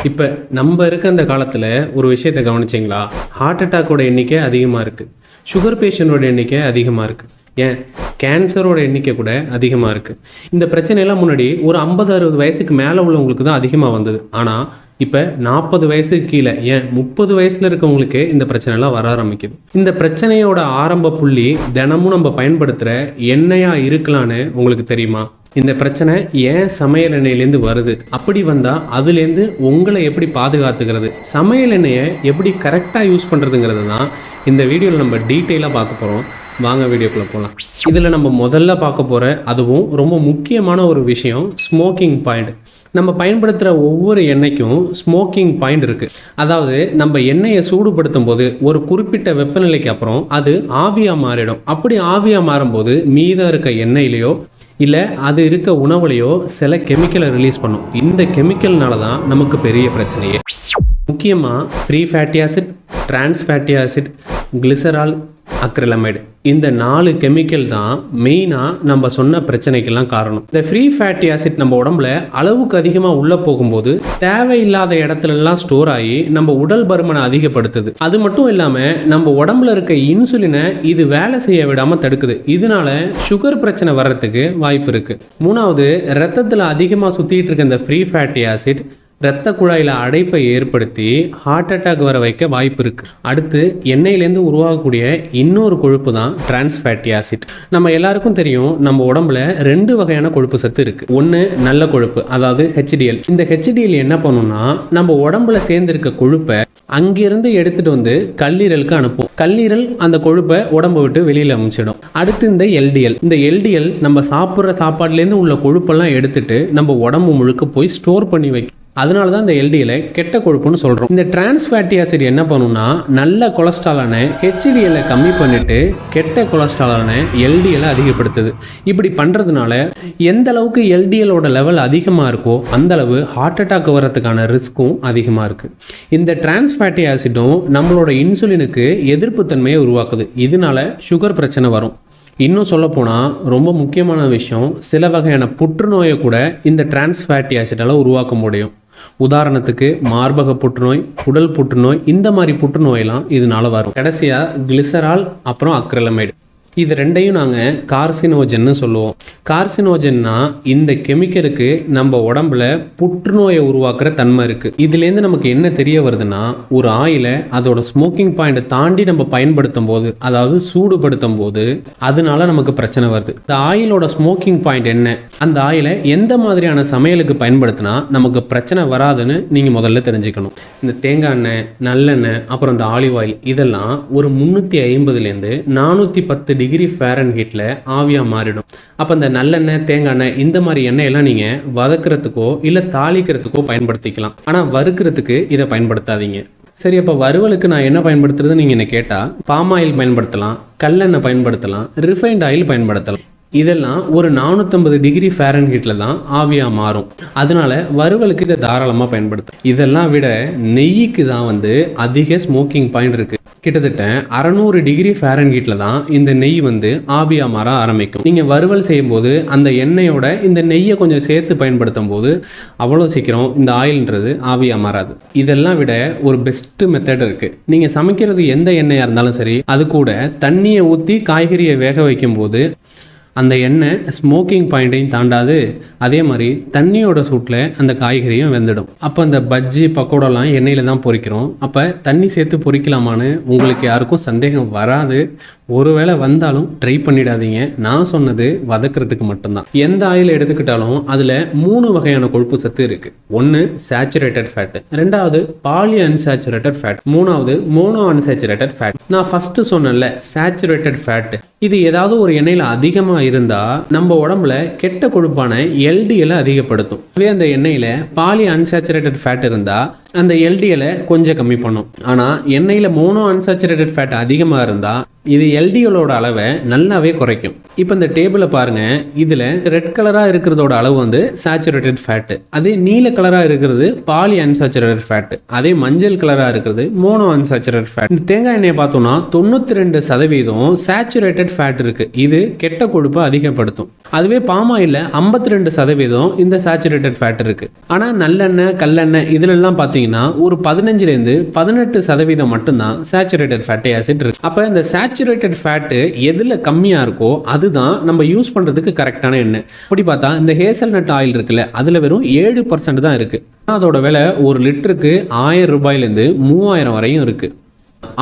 இப்போ நம்ம இருக்க அந்த காலத்தில் ஒரு விஷயத்தை கவனிச்சிங்களா? ஹார்ட் அட்டாக்கோட எண்ணிக்கை அதிகமாக இருக்குது, சுகர் பேஷண்ட்டோட எண்ணிக்கை அதிகமாக இருக்குது, ஏன் கேன்சரோட எண்ணிக்கை கூட அதிகமாக இருக்குது. இந்த பிரச்சனையெல்லாம் முன்னாடி ஒரு 50-60 வயசுக்கு மேலே உள்ளவங்களுக்கு தான் அதிகமாக வந்தது. ஆனால் இப்போ 40 வயசுக்கு கீழே, ஏன் 30 வயசில் இருக்கவங்களுக்கு இந்த பிரச்சனைலாம் வர ஆரம்பிக்குது. இந்த பிரச்சனையோட ஆரம்ப புள்ளி தினமும் நம்ம பயன்படுத்துகிற எண்ணெயாக இருக்கலான்னு உங்களுக்கு தெரியுமா? இந்த பிரச்சனை ஏன் சமையல் எண்ணெயிலேருந்து வருது, அப்படி வந்தால் அதுலேருந்து உங்களை எப்படி பாதுகாத்துக்கிறது, சமையல் எண்ணெயை எப்படி கரெக்டாக யூஸ் பண்ணுறதுங்கிறது தான் இந்த வீடியோவில் நம்ம டீட்டெயிலாக பார்க்க போகிறோம். வாங்க வீடியோக்குள்ளே போகலாம். இதில் நம்ம முதல்ல பார்க்க போகிற அதுவும் ரொம்ப முக்கியமான ஒரு விஷயம் ஸ்மோக்கிங் பாயிண்ட். நம்ம பயன்படுத்துகிற ஒவ்வொரு எண்ணெய்க்கும் ஸ்மோக்கிங் பாயிண்ட் இருக்குது. அதாவது நம்ம எண்ணெயை சூடுபடுத்தும் போது ஒரு குறிப்பிட்ட வெப்பநிலைக்கு அப்புறம் அது ஆவியாக மாறிடும். அப்படி ஆவியாக மாறும்போது மீதம் இருக்க எண்ணெயிலையோ இல்லை அது இருக்க உணவுலையோ சில கெமிக்கலை ரிலீஸ் பண்ணும். இந்த கெமிக்கல்னால தான் நமக்கு பெரிய பிரச்சனையே. முக்கியமாக free fatty acid, trans fatty acid, glycerol, acrylamide, இந்த 4 கெமிக்கல் தான் மெயினாக நம்ம சொன்ன பிரச்சனைக்கெல்லாம் காரணம். இந்த ஃப்ரீ ஃபேட்டி ஆசிட் நம்ம உடம்புல அளவுக்கு அதிகமாக உள்ளே போகும்போது தேவையில்லாத இடத்துலலாம் ஸ்டோர் ஆகி நம்ம உடல் பருமனை அதிகப்படுத்துது. அது மட்டும் இல்லாமல் நம்ம உடம்புல இருக்க இன்சுலினை இது வேலை செய்ய விடாமல் தடுக்குது. இதனால சுகர் பிரச்சனை வர்றதுக்கு வாய்ப்பு இருக்குது. 3வது, ரத்தத்தில் அதிகமாக சுற்றிட்டு இருக்க இந்த ஃப்ரீ ஃபேட்டி ஆசிட் இரத்த குழாயில் அடைப்பை ஏற்படுத்தி ஹார்ட் அட்டாக் வர வைக்க வாய்ப்பு இருக்குது. அடுத்து எண்ணெயிலேருந்து உருவாகக்கூடிய இன்னொரு கொழுப்பு தான் டிரான்ஸ் ஃபேட்டி ஆசிட். நம்ம எல்லாருக்கும் தெரியும், நம்ம உடம்புல 2 வகையான கொழுப்பு சத்து இருக்குது. ஒன்று நல்ல கொழுப்பு, அதாவது HDL. இந்த HDL என்ன பண்ணுன்னா நம்ம உடம்புல சேர்ந்திருக்க கொழுப்பை அங்கிருந்து எடுத்துகிட்டு வந்து கல்லீரலுக்கு அனுப்பும். கல்லீரல் அந்த கொழுப்பை உடம்பை விட்டு வெளியில் அமுச்சிடும். அடுத்து இந்த LDL. இந்த LDL நம்ம சாப்பிட்ற சாப்பாடுலேருந்து உள்ள கொழுப்பெல்லாம் எடுத்துட்டு நம்ம உடம்பு முழுக்க போய் ஸ்டோர் பண்ணி வைக்கும். அதனால தான் இந்த LDL கெட்ட கொழுப்புன்னு சொல்கிறோம். இந்த டிரான்ஸ் ஃபேட்டி ஆசிட் என்ன பண்ணுன்னா நல்ல கொலஸ்ட்ராலான HDL கம்மி பண்ணிட்டு கெட்ட கொலஸ்ட்ராலான LDL அதிகப்படுத்துது. இப்படி பண்ணுறதுனால எந்த அளவுக்கு LDLோட லெவல் அதிகமாக இருக்கோ அந்த அளவு ஹார்ட் அட்டாக் வர்றதுக்கான ரிஸ்க்கும் அதிகமாக இருக்குது. இந்த டிரான்ஸ் ஃபேட்டி ஆசிட்டும் நம்மளோட இன்சுலினுக்கு எதிர்ப்பு தன்மையை உருவாக்குது. இதனால சுகர் பிரச்சனை வரும். இன்னும் சொல்லப்போனால் ரொம்ப முக்கியமான விஷயம், சில வகையான புற்றுநோயை கூட இந்த டிரான்ஸ் ஃபேட்டி ஆசிட்டால் உருவாக்க முடியும். உதாரணத்துக்கு மார்பக புற்றுநோய், குடல் புற்றுநோய், இந்த மாதிரி புற்றுநோயெல்லாம் இதனால வரும். கடைசியாக கிளிசரால், அப்புறம் அக்ரிலமைடு, இது 2ஐயும் நாங்கள் கார்சினோஜன்னு சொல்லுவோம். கார்சினோஜன்னா இந்த கெமிக்கலுக்கு நம்ம உடம்புல புற்றுநோயை உருவாக்குற தன்மை இருக்குது. இதுலேருந்து நமக்கு என்ன தெரிய வருதுன்னா, ஒரு ஆயிலை அதோட ஸ்மோக்கிங் பாயிண்டை தாண்டி நம்ம பயன்படுத்தும் போது, அதாவது சூடுபடுத்தும் போது அதனால நமக்கு பிரச்சனை வருது. இந்த ஆயிலோட ஸ்மோக்கிங் பாயிண்ட் என்ன, அந்த ஆயிலை எந்த மாதிரியான சமையலுக்கு பயன்படுத்தினா நமக்கு பிரச்சனை வராதுன்னு நீங்கள் முதல்ல தெரிஞ்சுக்கணும். இந்த தேங்காய் எண்ணெய், நல்லெண்ணெய், அப்புறம் இந்த ஆலிவ் ஆயில், இதெல்லாம் ஒரு 350லேருந்து 410 டிகிரி ஃபாரன்ஹீட்டில் ஆவியாக மாறிடும். அப்போ இந்த நல்லெண்ணெய், தேங்காய் எண்ணெய், இந்த மாதிரி எண்ணெயெல்லாம் நீங்கள் வதக்கிறதுக்கோ இல்லை தாளிக்கிறதுக்கோ பயன்படுத்திக்கலாம். ஆனால் வறுக்கிறதுக்கு இதை பயன்படுத்தாதீங்க. சரி, அப்போ வறுவலுக்கு நான் என்ன பயன்படுத்துறதுன்னு நீங்கள் என்ன கேட்டால், பாம் ஆயில் பயன்படுத்தலாம், கல்லெண்ணெய் பயன்படுத்தலாம், ரிஃபைண்ட் ஆயில் பயன்படுத்தலாம். இதெல்லாம் ஒரு 450 டிகிரி ஃபாரன்ஹீட்டில் தான் ஆவியாக மாறும். அதனால வறுவலுக்கு இதை தாராளமாக பயன்படுத்தும். இதெல்லாம் விட நெய்யுக்கு தான் அதிக ஸ்மோக்கிங் பாயிண்ட் இருக்குது. கிட்டத்தட்ட 600 டிகிரி ஃபாரன்ஹீட்டில் தான் இந்த நெய் ஆவியாக மாற ஆரம்பிக்கும். நீங்கள் வறுவல் செய்யும்போது அந்த எண்ணெயோட இந்த நெய்யை கொஞ்சம் சேர்த்து பயன்படுத்தும் போது அவ்வளோ சீக்கிரம் இந்த ஆயில்ன்றது ஆவியாக மாறாது. இதெல்லாம் விட ஒரு பெஸ்ட்டு மெத்தட் இருக்குது. நீங்கள் சமைக்கிறது எந்த எண்ணெயாக இருந்தாலும் சரி, அது கூட தண்ணியை ஊற்றி காய்கறியை வேக வைக்கும்போது அந்த எண்ணெய் ஸ்மோக்கிங் பாயிண்ட்டையும் தாண்டாது, அதே மாதிரி தண்ணியோட சூட்டில் அந்த காய்கறியும் வெந்துடும். அப்போ அந்த பஜ்ஜி, பக்கோடாலாம் எண்ணெயில் தான் பொரிக்கிறோம். அப்போ தண்ணி சேர்த்து பொரிக்கலாமான்னு உங்களுக்கு யாருக்கும் சந்தேகம் வராது. ஒருவேளை வந்தாலும் ட்ரை பண்ணிடாதீங்க. நான் சொன்னது வதக்கிறதுக்கு மட்டும்தான். எந்த ஆயில் எடுத்துக்கிட்டாலும் அதில் 3 வகையான கொழுப்பு சத்து இருக்குது. ஒன்று சேச்சுரேட்டட் ஃபேட், 2வது பாலி அன்சேச்சுரேட்டட் ஃபேட், 3வது மோனோ அன்சேச்சுரேட்டட் ஃபேட். நான் ஃபஸ்ட்டு சொன்னேன்ல சேச்சுரேட்டட் ஃபேட், இது ஏதாவது ஒரு எண்ணெயில் அதிகமாக இருந்தால் நம்ம உடம்புல கெட்ட கொழுப்பான LDL அதிகப்படுத்தும். அந்த எண்ணெயில் பாலி அன்சேச்சுரேட்டட் ஃபேட் இருந்தால் அந்த எல்டிஎலை கொஞ்சம் கம்மி பண்ணும். ஆனால் எண்ணெயில் மோனோ அன்சாச்சுரேட்டட் ஃபேட் அதிகமாக இருந்தால் இது எல்டிஎலோட அளவை நல்லாவே குறைக்கும். இப்போ இந்த டேபிளை பாருங்கள், இதில் ரெட் கலராக இருக்கிறதோட அளவு வந்து சேச்சுரேட்டட் ஃபேட்டு, அதே நீல கலராக இருக்கிறது பாலி அன்சாச்சுரேட்டட் ஃபேட்டு, அதே மஞ்சள் கலராக இருக்கிறது மோனோ அன்சாச்சுரேட்டட் ஃபேட். இந்த தேங்காய் எண்ணெயை பார்த்தோம்னா 92% சேச்சுரேட்டட் ஃபேட் இருக்குது. இது கெட்ட கொழுப்பை அதிகப்படுத்தும். அதுவே பாமாயில் 52% இந்த சேச்சுரேட்டட் ஃபேட் இருக்குது. ஆனால் நல்லெண்ணெய், கல்லெண்ணெய் இதிலெல்லாம் பார்த்தீங்கன்னா ஒரு 15-18% மட்டும்தான் சேச்சுரேட்டட் ஃபேட்டி ஆசிட் இருக்குது. அப்போ இந்த சேச்சுரேட்டட் ஃபேட்டு எதில் கம்மியாக இருக்கோ அதுதான் நம்ம யூஸ் பண்ணுறதுக்கு கரெக்டான எண்ணெய். அப்படி பார்த்தா இந்த ஹேசல்நட் ஆயில் இருக்குல்ல, அதில் வெறும் 7% தான் இருக்குது. அதோட விலை 1 லிட்டருக்கு 1000 ரூபாயிலேருந்து 3000 வரையும் இருக்குது.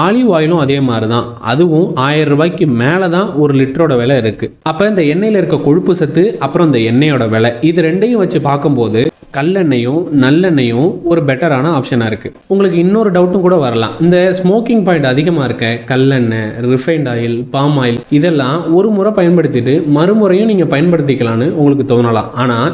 ஆலிவ் ஆயிலும் அதே மாதிரி தான், அதுவும் 1000 ரூபாய்க்கு மேலே தான் 1 லிட்டரோட விலை இருக்குது. அப்போ இந்த எண்ணெயில் இருக்க கொழுப்பு சத்து அப்புறம் இந்த எண்ணெயோட விலை இது ரெண்டையும் வச்சு பார்க்கும்போது கல்லெண்ணெயும் நல்லெண்ணெயும் ஒரு பெட்டரான ஆப்ஷனாக இருக்குது. உங்களுக்கு இன்னொரு டவுட்டும் கூட வரலாம், இந்த ஸ்மோக்கிங் பாயிண்ட் அதிகமாக இருக்க கல்லெண்ணெய், ரிஃபைண்ட் ஆயில், பாம் ஆயில் இதெல்லாம் ஒரு முறை பயன்படுத்திட்டு மறுமுறையும் நீங்கள் பயன்படுத்திக்கலான்னு உங்களுக்கு தோணலாம். ஆனால்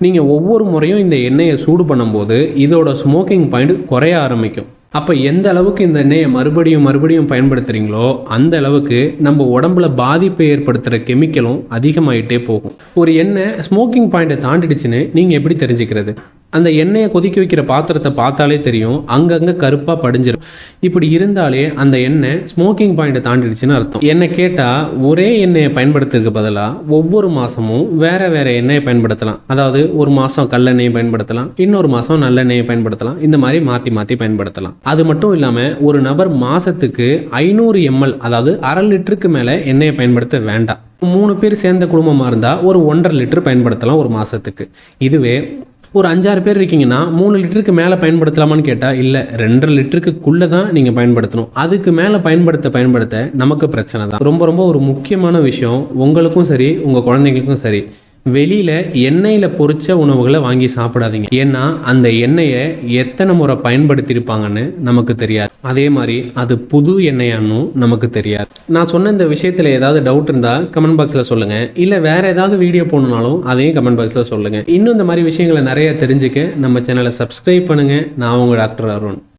நீங்கள் ஒவ்வொரு முறையும் இந்த எண்ணெயை சூடு பண்ணும்போது இதோட ஸ்மோக்கிங் பாயிண்ட் குறைய ஆரம்பிக்கும். அப்போ எந்த அளவுக்கு இந்த எண்ணெயை மறுபடியும் பயன்படுத்துகிறீங்களோ அந்த அளவுக்கு நம்ம உடம்புல பாதிப்பை ஏற்படுத்துகிற கெமிக்கலும் அதிகமாகிட்டே போகும். ஒரு எண்ணெய் ஸ்மோக்கிங் பாயிண்ட்டை தாண்டிடுச்சுன்னு நீங்கள் எப்படி தெரிஞ்சுக்கிறது? அந்த எண்ணெயை கொதிக்க வைக்கிற பாத்திரத்தை பார்த்தாலே தெரியும், அங்கங்கே கருப்பாக படிஞ்சிடும். இப்படி இருந்தாலே அந்த எண்ணெய் ஸ்மோக்கிங் பாயிண்ட்டை தாண்டிடுச்சுன்னு அர்த்தம். என்னை கேட்டால் ஒரே எண்ணெயை பயன்படுத்துறதுக்கு பதிலாக ஒவ்வொரு மாதமும் வேறு எண்ணெயை பயன்படுத்தலாம். அதாவது ஒரு மாதம் கல்லெண்ணெயை பயன்படுத்தலாம், இன்னொரு மாதம் நல்லெண்ணெயை பயன்படுத்தலாம். இந்த மாதிரி மாற்றி பயன்படுத்தலாம். அது மட்டும் இல்லாமல் ஒரு நபர் மாதத்துக்கு 500 ml அதாவது 1/2 லிட்டருக்கு மேலே எண்ணெயை பயன்படுத்த வேண்டாம். 3 பேர் சேர்ந்த குடும்பமாக இருந்தால் ஒரு 1.5 லிட்டர் பயன்படுத்தலாம் ஒரு மாதத்துக்கு. இதுவே ஒரு 5-6 பேர் இருக்கீங்கன்னா 3 லிட்டருக்கு மேலே பயன்படுத்தலாமான்னு கேட்டால் இல்லை, 2.5 லிட்டருக்குள்ளே தான் நீங்கள் பயன்படுத்தணும். அதுக்கு மேலே பயன்படுத்த நமக்கு பிரச்சனை தான். ரொம்ப ஒரு முக்கியமான விஷயம், உங்களுக்கும் சரி உங்கள் குழந்தைங்களுக்கும் சரி, வெளியில் எண்ணெயில் பொரிச்ச உணவுகளை வாங்கி சாப்பிடாதீங்க. ஏன்னா அந்த எண்ணெயை எத்தனை முறை பயன்படுத்தியிருப்பாங்கன்னு நமக்கு தெரியாது. அதே மாதிரி அது புது எண்ணெயானும் நமக்கு தெரியாது. நான் சொன்ன இந்த விஷயத்தில் ஏதாவது டவுட் இருந்தால் கமெண்ட் பாக்ஸில் சொல்லுங்கள். இல்லை வேறு ஏதாவது வீடியோ போடணுனாலும் அதையும் கமெண்ட் பாக்ஸில் சொல்லுங்கள். இன்னும் இந்த மாதிரி விஷயங்களை நிறைய தெரிஞ்சுக்க நம்ம சேனலை சப்ஸ்கிரைப் பண்ணுங்கள். நான் உங்கள் டாக்டர் அருண்.